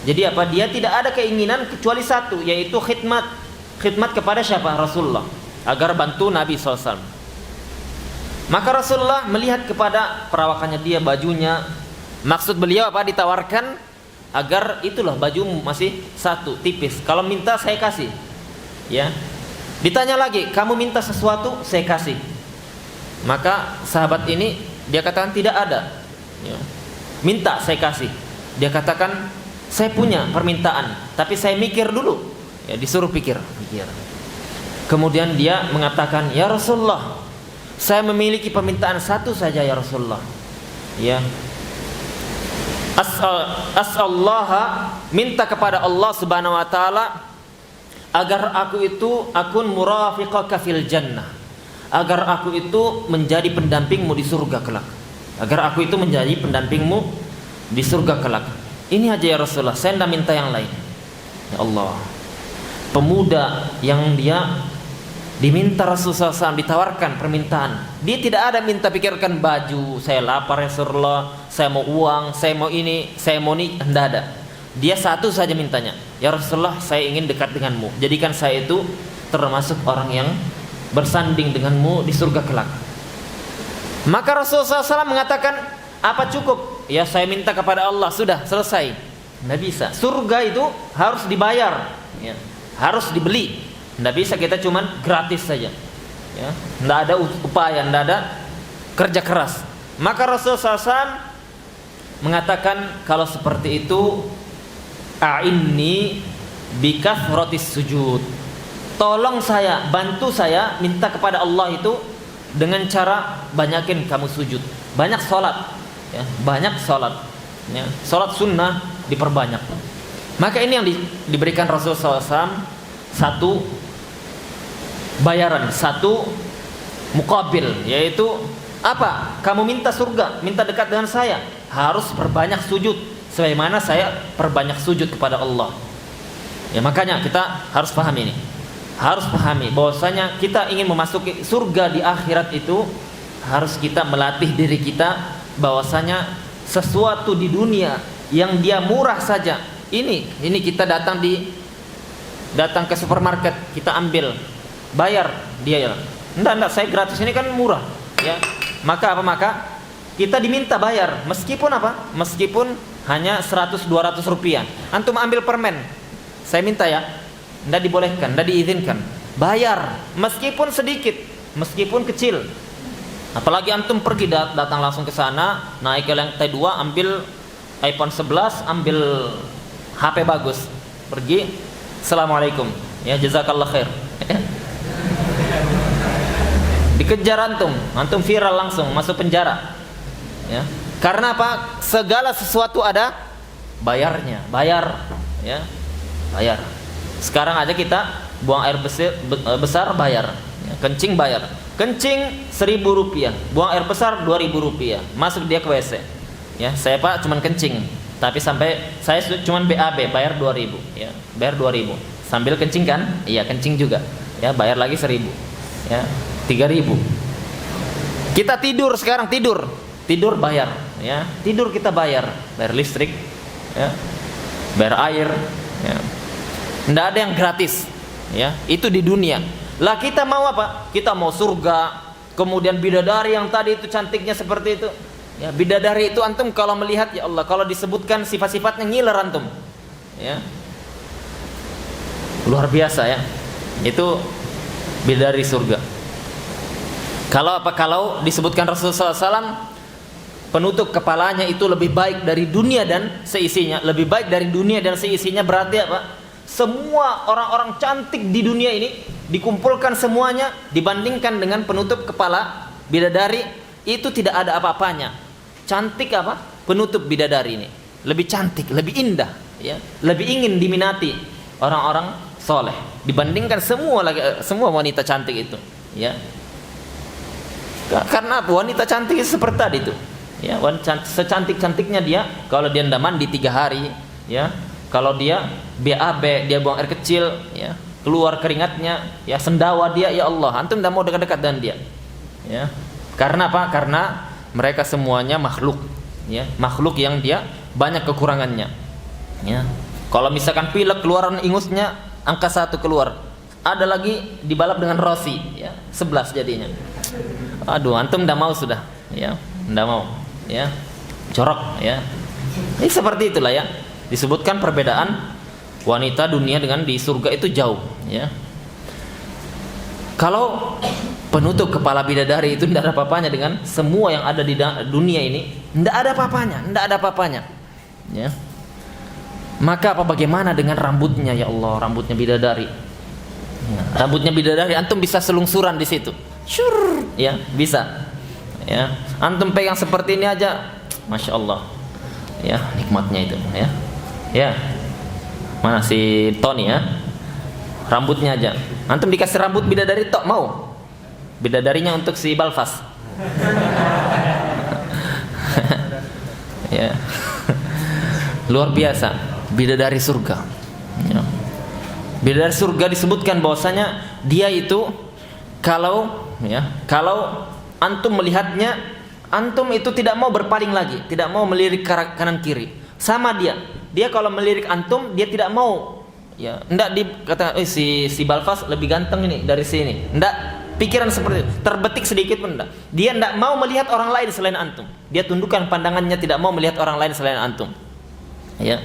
Jadi apa? Dia tidak ada keinginan kecuali satu, yaitu khidmat. Khidmat kepada siapa? Rasulullah, agar bantu Nabi SAW. Maka Rasulullah melihat kepada perawakannya dia, bajunya. Maksud beliau apa? Ditawarkan agar itulah bajumu masih satu, tipis. Kalau minta saya kasih. Ya. Ditanya lagi, kamu minta sesuatu, saya kasih. Maka sahabat ini dia katakan tidak ada. Ya. Minta saya kasih. Dia katakan saya punya permintaan, tapi saya mikir dulu. Ya, disuruh pikir. Kemudian dia mengatakan, ya Rasulullah, saya memiliki permintaan satu saja ya Rasulullah. Ya. As'allaha, minta kepada Allah Subhanahu wa taala agar aku itu akun murafiqaka fil jannah. Agar aku itu menjadi pendampingmu di surga kelak. Agar aku itu menjadi pendampingmu di surga kelak. Ini aja ya Rasulullah, saya tidak minta yang lain. Ya Allah, pemuda yang dia diminta Rasulullah SAW, ditawarkan permintaan. Dia tidak ada minta pikirkan baju, saya lapar ya Rasulullah, saya mau uang, saya mau ini, saya mau ini, tidak ada. Dia satu saja mintanya, ya Rasulullah, saya ingin dekat denganmu, jadikan saya itu termasuk orang yang bersanding denganmu di surga kelak. Maka Rasulullah SAW mengatakan, apa cukup? Ya saya minta kepada Allah, sudah selesai. Tidak bisa. Surga itu harus dibayar, ya, harus dibeli. Tidak bisa kita cuman gratis saja. Ya, tidak ada upaya, tidak ada kerja keras. Maka Rasulullah SAW mengatakan, kalau seperti itu, a'inni bikathratis sujud. Tolong saya, bantu saya minta kepada Allah itu dengan cara banyakin kamu sujud, banyak sholat. Ya, banyak sholat, ya, sholat sunnah diperbanyak. Maka ini yang diberikan Rasulullah SAW, satu bayaran, satu muqabil, yaitu apa? Kamu minta surga, minta dekat dengan saya, harus perbanyak sujud, sebagaimana saya perbanyak sujud kepada Allah. Ya, makanya kita harus paham ini, harus pahami bahwasanya kita ingin memasuki surga di akhirat itu harus kita melatih diri kita bahwasanya sesuatu di dunia yang dia murah saja, ini kita datang ke supermarket, kita ambil, bayar dia ya. Enggak, saya gratis, ini kan murah, ya. Maka kita diminta bayar, meskipun apa? Meskipun hanya 100-200 rupiah. Antum ambil permen, saya minta ya, enggak dibolehkan, enggak diizinkan. Bayar, meskipun sedikit, meskipun kecil. Apalagi antum pergi datang langsung ke sana, naik ke lantai 2, ambil iPhone 11, ambil HP bagus, pergi, assalamualaikum, ya jazakallah khair. Dikejar antum viral langsung masuk penjara. Ya. Karena apa? Segala sesuatu ada bayarnya, ya, bayar. Sekarang aja kita buang air besar bayar, ya, kencing bayar. Kencing 1.000 rupiah, buang air besar 2.000 rupiah, masuk dia ke WC. Ya, saya Pak cuman kencing, tapi sampai saya cuman BAB bayar 2.000, ya, bayar 2.000. Sambil kencing kan? Iya, kencing juga. Ya, bayar lagi 1.000. Ya, 3.000. Kita tidur sekarang, tidur bayar, ya. Tidur kita bayar listrik, ya. Bayar air, ya. Enggak ada yang gratis, ya. Itu di dunia. Lah kita mau apa? Kita mau surga. Kemudian bidadari yang tadi itu cantiknya seperti itu. Ya, bidadari itu antum kalau melihat, ya Allah, kalau disebutkan sifat-sifatnya ngiler antum. Ya. Luar biasa ya. Itu bidadari surga. Kalau disebutkan Rasulullah SAW, penutup kepalanya itu lebih baik dari dunia dan seisinya. Lebih baik dari dunia dan seisinya berarti apa? Semua orang-orang cantik di dunia ini dikumpulkan semuanya dibandingkan dengan penutup kepala bidadari, itu tidak ada apa-apanya. Cantik apa? Penutup bidadari ini lebih cantik, lebih indah, ya, lebih ingin diminati orang-orang soleh dibandingkan semua wanita cantik itu, ya. Karena wanita cantik seperti tadi itu, ya, secantik-cantiknya dia, kalau dia tidak mandi 3 hari, ya, kalau dia BAB, dia buang air kecil, ya, keluar keringatnya, ya, sendawa dia, ya Allah, antum tidak mau dekat-dekat dengan dia, ya. Karena apa? Karena mereka semuanya makhluk, ya, makhluk yang dia banyak kekurangannya, ya. Kalau misalkan pilek keluaran ingusnya angka 1 keluar, ada lagi dibalap dengan rosi, ya, 11 jadinya. Aduh, antum ndak mau sudah, ya, ndak mau, ya, jorok, ya. Ini seperti itulah ya. Disebutkan perbedaan wanita dunia dengan di surga itu jauh, ya. Kalau penutup kepala bidadari itu tidak ada apa-apanya dengan semua yang ada di dunia ini, tidak ada apa-apanya, tidak ada apa-apanya, ya. Maka bagaimana dengan rambutnya, ya Allah, rambutnya bidadari, ya, rambutnya bidadari, antum bisa selungsuran di situ, syur, ya, bisa, ya, antum pegang seperti ini aja, masya Allah, ya, nikmatnya itu, ya, ya, mana si Tony, ya, rambutnya aja, antum dikasih rambut bidadari tok mau, bidadarinya untuk si Balfas, ya, luar biasa, bidadari surga, ya. Bidadari surga disebutkan bahwasanya dia itu kalau, ya, kalau antum melihatnya, antum itu tidak mau berpaling lagi, tidak mau melirik kanan kiri, sama dia kalau melirik antum dia tidak mau, ya, ndak dikata si Balfas lebih ganteng ini dari sini, ndak, pikiran seperti itu terbetik sedikit pun ndak, dia ndak mau melihat orang lain selain antum, dia tundukkan pandangannya, tidak mau melihat orang lain selain antum, ya.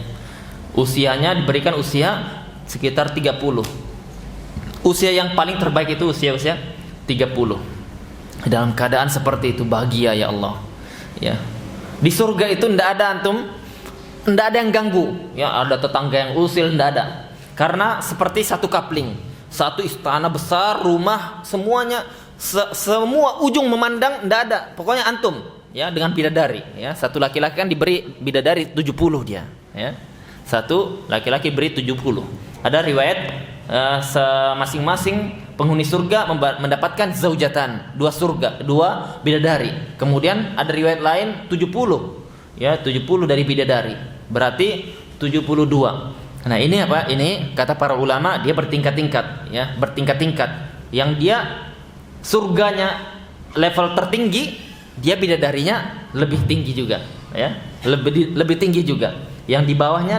Usianya diberikan usia sekitar 30. Usia yang paling terbaik itu usia 30. Dalam keadaan seperti itu bahagia, ya Allah, ya. Di surga itu ndak ada antum, ndak ada yang ganggu, ya, ada tetangga yang usil, ndak ada. Karena seperti satu kapling, satu istana besar, rumah, semuanya semua ujung memandang, ndak ada. Pokoknya antum, ya, dengan bidadari, ya. Satu laki-laki kan diberi bidadari 70 dia, ya. Satu laki-laki beri 70. Ada riwayat masing-masing penghuni surga mendapatkan zaujatan, dua surga, dua bidadari. Kemudian ada riwayat lain 70, ya, 70 dari bidadari. Berarti 72. Nah, ini apa? Ini kata para ulama dia bertingkat-tingkat, ya, bertingkat-tingkat. Yang dia surganya level tertinggi, dia bidadarinya lebih tinggi juga, ya. Lebih tinggi juga. Yang di bawahnya,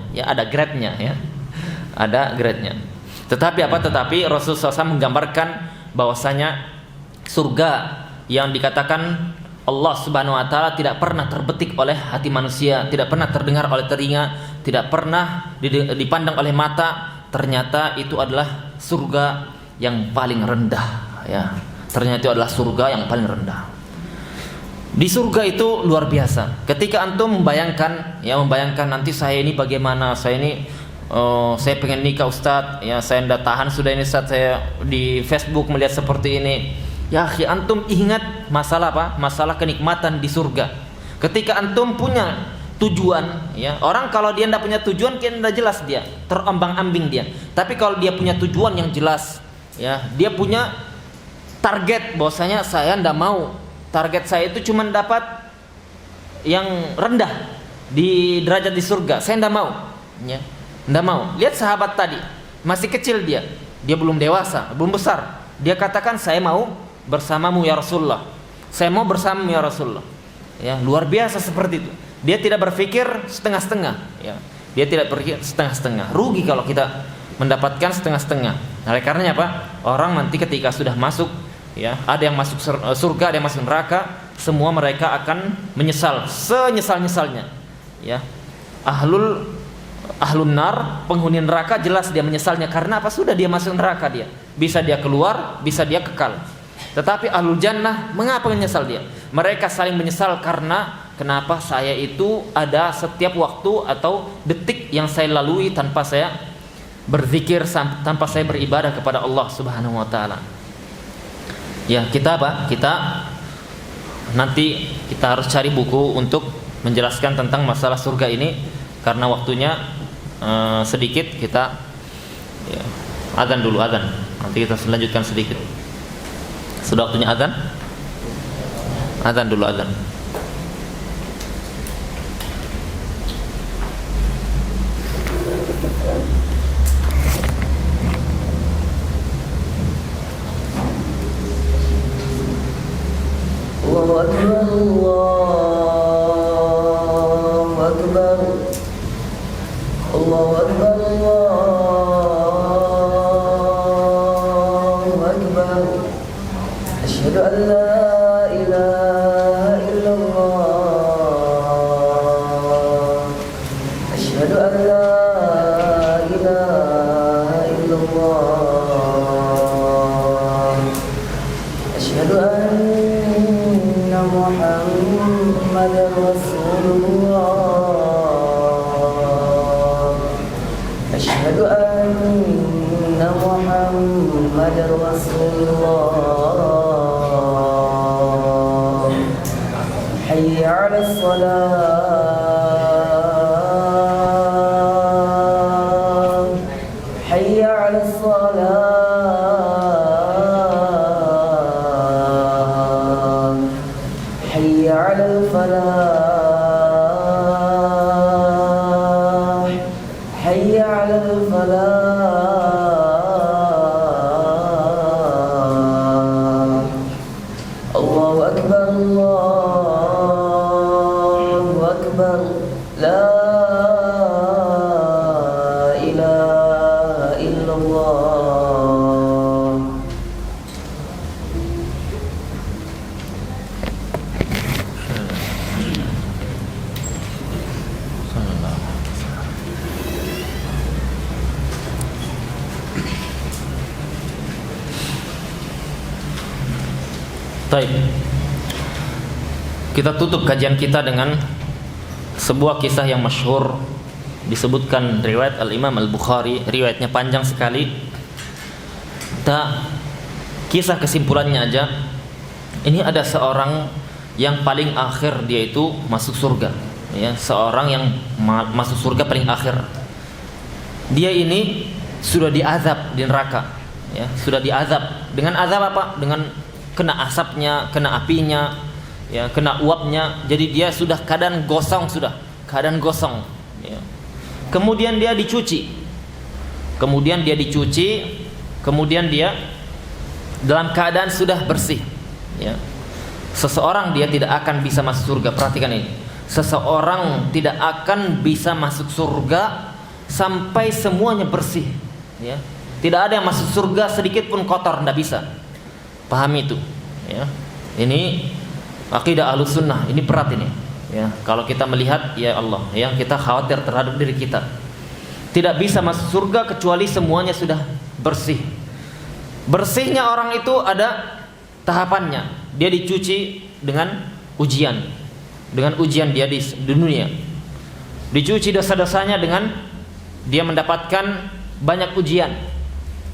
ya, ada grade-nya, ya. Ada grade-nya. Tetapi apa? Tetapi Rasulullah SAW menggambarkan bahwasanya surga yang dikatakan Allah Subhanahu wa taala tidak pernah terbetik oleh hati manusia, tidak pernah terdengar oleh telinga, tidak pernah dipandang oleh mata, ternyata itu adalah surga yang paling rendah, ya. Ternyata itu adalah surga yang paling rendah. Di surga itu luar biasa. Ketika antum membayangkan, ya, membayangkan nanti saya ini bagaimana, saya ini saya pengen nikah Ustadz, ya, saya tidak tahan sudah ini saat saya di Facebook melihat seperti ini. Ya, antum ingat masalah apa? Masalah kenikmatan di surga. Ketika antum punya tujuan, ya, orang kalau dia tidak punya tujuan, kan tidak jelas dia, terombang-ambing dia. Tapi kalau dia punya tujuan yang jelas, ya, dia punya target, bahwasanya saya tidak mau, target saya itu cuma dapat yang rendah di derajat di surga, saya tidak mau, ya, tidak mau. Lihat sahabat tadi, masih kecil dia belum dewasa, belum besar. Dia katakan saya mau bersamamu ya Rasulullah, saya mau bersamamu ya Rasulullah, ya, luar biasa seperti itu. Dia tidak berpikir setengah-setengah, ya, dia tidak berpikir setengah-setengah. Rugi kalau kita mendapatkan setengah-setengah. Oleh karenanya apa? Orang nanti ketika sudah masuk, ya, ada yang masuk surga, ada yang masuk neraka, semua mereka akan menyesal senyesal-nyesalnya, ya. Ahlun nar, penghuni neraka, jelas dia menyesalnya karena apa? Sudah dia masuk neraka, dia bisa dia keluar, bisa dia kekal. Tetapi ahlul jannah, mengapa menyesal dia? Mereka saling menyesal karena kenapa saya itu ada setiap waktu atau detik yang saya lalui tanpa saya berzikir, tanpa saya beribadah kepada Allah Subhanahu wa taala. Ya, kita apa? Kita nanti kita harus cari buku untuk menjelaskan tentang masalah surga ini karena waktunya sedikit. Kita, ya, azan dulu, azan. Nanti kita lanjutkan sedikit. Sudah waktunya azan? Azan dulu, azan. Allahu Akbar, Allahu Akbar, Allahu Akbar, Allahu Akbar. Asyhadu أشهد أن لا إله إلا الله أشهد أن محمدا رسول الله أشهد أن محمدا رسول الله حي على الصلاة حي على الصلاة حي على الفلاح حي على الفلاح الله أكبر الله أكبر لا إله إلا الله Baik. Kita tutup kajian kita dengan sebuah kisah yang masyhur, disebutkan riwayat Al-Imam Al-Bukhari, riwayatnya panjang sekali. Kisah kesimpulannya aja. Ini ada seorang yang paling akhir dia itu masuk surga, ya, seorang yang masuk surga paling akhir. Dia ini sudah diazab di neraka, ya, sudah diazab. Dengan azab apa? Dengan kena asapnya, kena apinya, ya, kena uapnya. Jadi dia sudah keadaan gosong, ya. Kemudian dia dicuci, kemudian dia dalam keadaan sudah bersih, ya. Seseorang dia tidak akan bisa masuk surga. Perhatikan ini, seseorang tidak akan bisa masuk surga sampai semuanya bersih, ya. Tidak ada yang masuk surga sedikit pun kotor, tidak bisa. Pahami itu, ya. Ini akidah Ahlussunnah, ini berat ini, ya. Kalau kita melihat, ya Allah, ya, kita khawatir terhadap diri kita. Tidak bisa masuk surga kecuali semuanya sudah bersih. Bersihnya orang itu ada tahapannya. Dia dicuci dengan ujian dia di dunia. Dicuci dosa-dosanya dengan dia mendapatkan banyak ujian.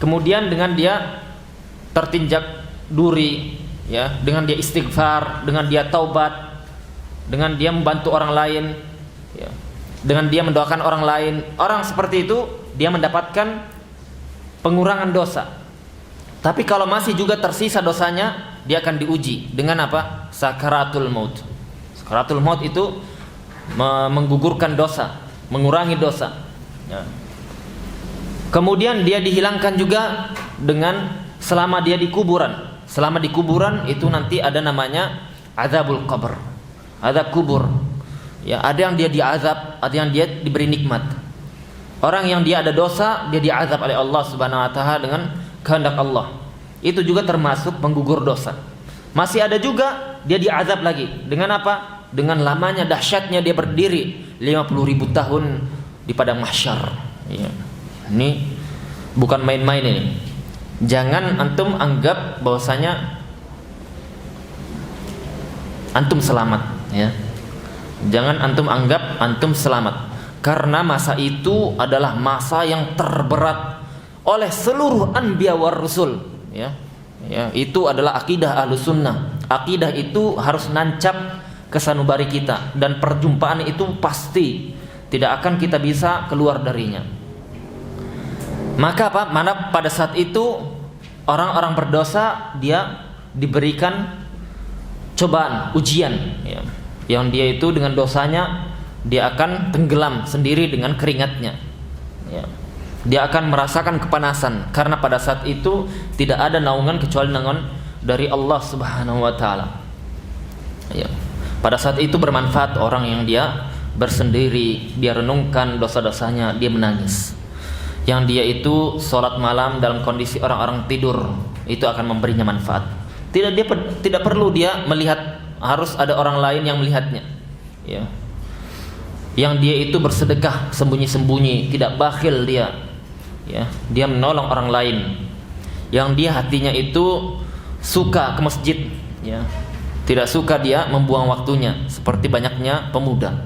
Kemudian dengan dia tertinjak duri, ya, dengan dia istighfar, dengan dia taubat, dengan dia membantu orang lain, ya, dengan dia mendoakan orang lain. Orang seperti itu dia mendapatkan pengurangan dosa. Tapi kalau masih juga tersisa dosanya, dia akan diuji dengan apa? Sakaratul maut. Sakaratul maut itu menggugurkan dosa, mengurangi dosa, ya. Kemudian dia dihilangkan juga dengan selama dia di kuburan. Selama di kuburan itu nanti ada namanya azabul qabr, azab kubur. Ya, ada yang dia diazab, ada yang dia diberi nikmat. Orang yang dia ada dosa, dia diazab oleh Allah Subhanahu wa taala dengan kehendak Allah. Itu juga termasuk penggugur dosa. Masih ada juga dia diazab lagi dengan apa? Dengan lamanya dahsyatnya dia berdiri 50.000 tahun di padang mahsyar. Ya. Ini bukan main-main ini. Jangan antum anggap bahwasanya antum selamat, ya. Jangan antum anggap antum selamat, karena masa itu adalah masa yang terberat oleh seluruh anbiya war rusul, ya. Ya, itu adalah akidah Ahlussunnah. Akidah itu harus nancap ke sanubari kita, dan perjumpaan itu pasti tidak akan kita bisa keluar darinya. Maka apa? Mana pada saat itu orang-orang berdosa dia diberikan cobaan, ujian, ya. Yang dia itu dengan dosanya dia akan tenggelam sendiri dengan keringatnya, ya. Dia akan merasakan kepanasan karena pada saat itu tidak ada naungan kecuali naungan dari Allah Subhanahu wa taala. Ya. Pada saat itu bermanfaat orang yang dia bersendiri, dia renungkan dosa-dosanya, dia menangis. Yang dia itu sholat malam dalam kondisi orang-orang tidur, itu akan memberinya manfaat. Tidak perlu dia melihat, harus ada orang lain yang melihatnya, ya. yang dia itu bersedekah sembunyi-sembunyi, tidak bakhil dia, ya, dia menolong orang lain, yang dia hatinya itu suka ke masjid, ya, tidak suka dia membuang waktunya seperti banyaknya pemuda.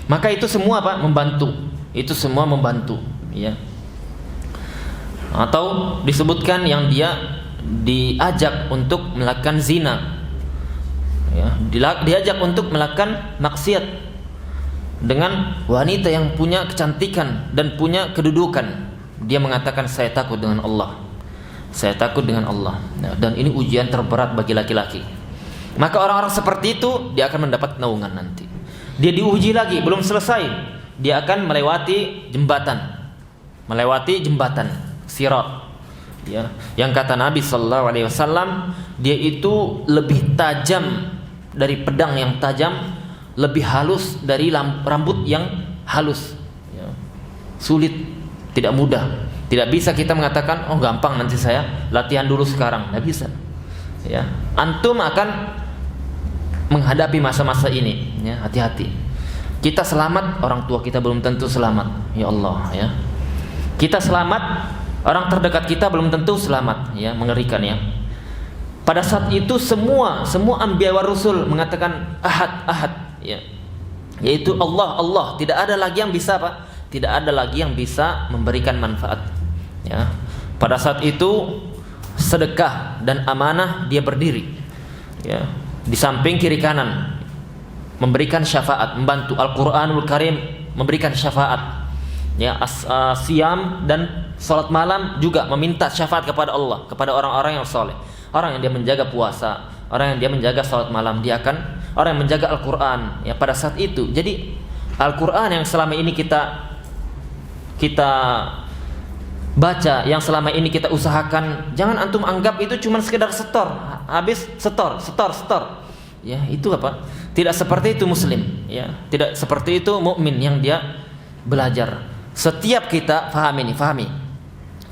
Maka itu semua apa? Membantu. Itu semua membantu, ya. Atau disebutkan yang dia diajak untuk melakukan zina, ya, diajak untuk melakukan maksiat dengan wanita yang punya kecantikan dan punya kedudukan. Dia mengatakan, saya takut dengan Allah, saya takut dengan Allah. Nah, dan ini ujian terberat bagi laki-laki. Maka orang-orang seperti itu dia akan mendapat naungan nanti. Dia diuji lagi, belum selesai, dia akan melewati jembatan sirat, ya, yang kata Nabi sallallahu alaihi wasallam, dia itu lebih tajam dari pedang yang tajam, lebih halus dari rambut yang halus, ya. Sulit, tidak mudah. Tidak bisa kita mengatakan, oh gampang, nanti saya latihan dulu sekarang. Tidak bisa, ya. Antum akan menghadapi masa-masa ini, ya, hati-hati. Kita selamat, orang tua kita belum tentu selamat, ya Allah, ya. Kita selamat, orang terdekat kita belum tentu selamat, ya, mengerikan, ya. Pada saat itu semua anbiya wa rusul mengatakan ahad, ya, yaitu Allah, tidak ada lagi yang bisa apa? Tidak ada lagi yang bisa memberikan manfaat, ya. Pada saat itu sedekah dan amanah dia berdiri, ya, di samping kiri kanan, memberikan syafaat, membantu. Al-Qur'anul Karim memberikan syafaat, ya. Siam dan salat malam juga meminta syafaat kepada Allah, kepada orang-orang yang soleh, orang yang dia menjaga puasa, orang yang dia menjaga salat malam, dia akan orang yang menjaga Al-Qur'an, ya, pada saat itu. Jadi Al-Qur'an yang selama ini kita baca, yang selama ini kita usahakan, jangan antum anggap itu cuma sekedar setor, habis setor, ya, itu apa? Tidak seperti itu muslim, ya, tidak seperti itu mukmin yang dia belajar. Setiap kita fahami.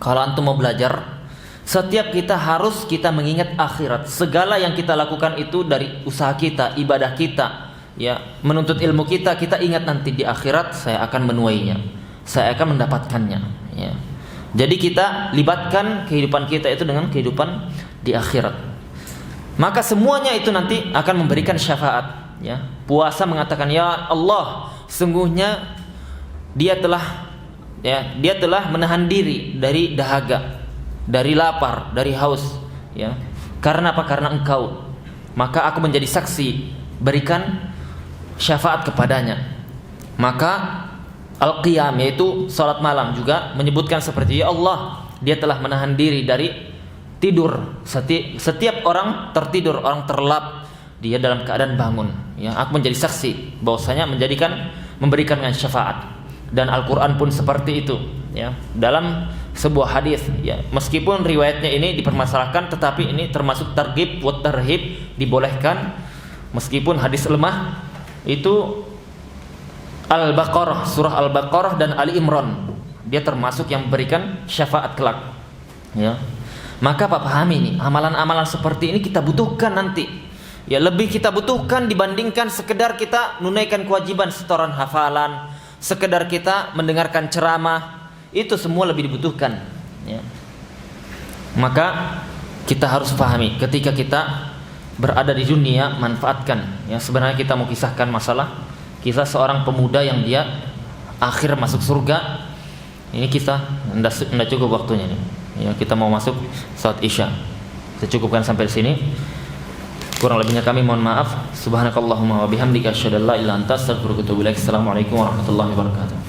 Kalau antum mau belajar, setiap kita harus kita mengingat akhirat. Segala yang kita lakukan itu dari usaha kita, ibadah kita, ya, menuntut ilmu kita ingat nanti di akhirat saya akan menuainya, saya akan mendapatkannya, ya. Jadi kita libatkan kehidupan kita itu dengan kehidupan di akhirat. Maka semuanya itu nanti akan memberikan syafaat, ya. Puasa mengatakan, ya Allah, sungguhnya dia telah menahan diri dari dahaga, dari lapar, dari haus, ya. Karena apa? Karena engkau. Maka aku menjadi saksi, berikan syafaat kepadanya. Maka Al-Qiyam, yaitu salat malam, juga menyebutkan seperti, ya Allah, dia telah menahan diri dari tidur. Setiap orang tertidur, orang terlelap, dia dalam keadaan bangun, ya. Aku menjadi saksi bahwasanya memberikan syafaat. Dan Al-Qur'an pun seperti itu, ya. Dalam sebuah hadis, ya, meskipun riwayatnya ini dipermasalahkan, tetapi ini termasuk targhib wa tarhib, dibolehkan meskipun hadis lemah. Itu Al-Baqarah, surah Al-Baqarah dan Ali Imran, dia termasuk yang memberikan syafaat kelak, ya. Maka Pak pahami ini, amalan-amalan seperti ini kita butuhkan nanti, ya, lebih kita butuhkan dibandingkan sekedar kita menunaikan kewajiban setoran hafalan, sekedar kita mendengarkan ceramah. Itu semua lebih dibutuhkan, ya. Maka kita harus pahami, ketika kita berada di dunia, manfaatkan, ya. Sebenarnya kita mau kisahkan masalah kisah seorang pemuda yang dia akhir masuk surga. Ini kita tidak cukup waktunya nih, ya, kita mau masuk salat Isya. Saya cukupkan sampai di sini. Kurang lebihnya kami mohon maaf. Subhanakallahumma wa bihamdika asyhadu an la ilaha illa anta astaghfiruka wa atubu ilaik. Assalamualaikum warahmatullahi wabarakatuh.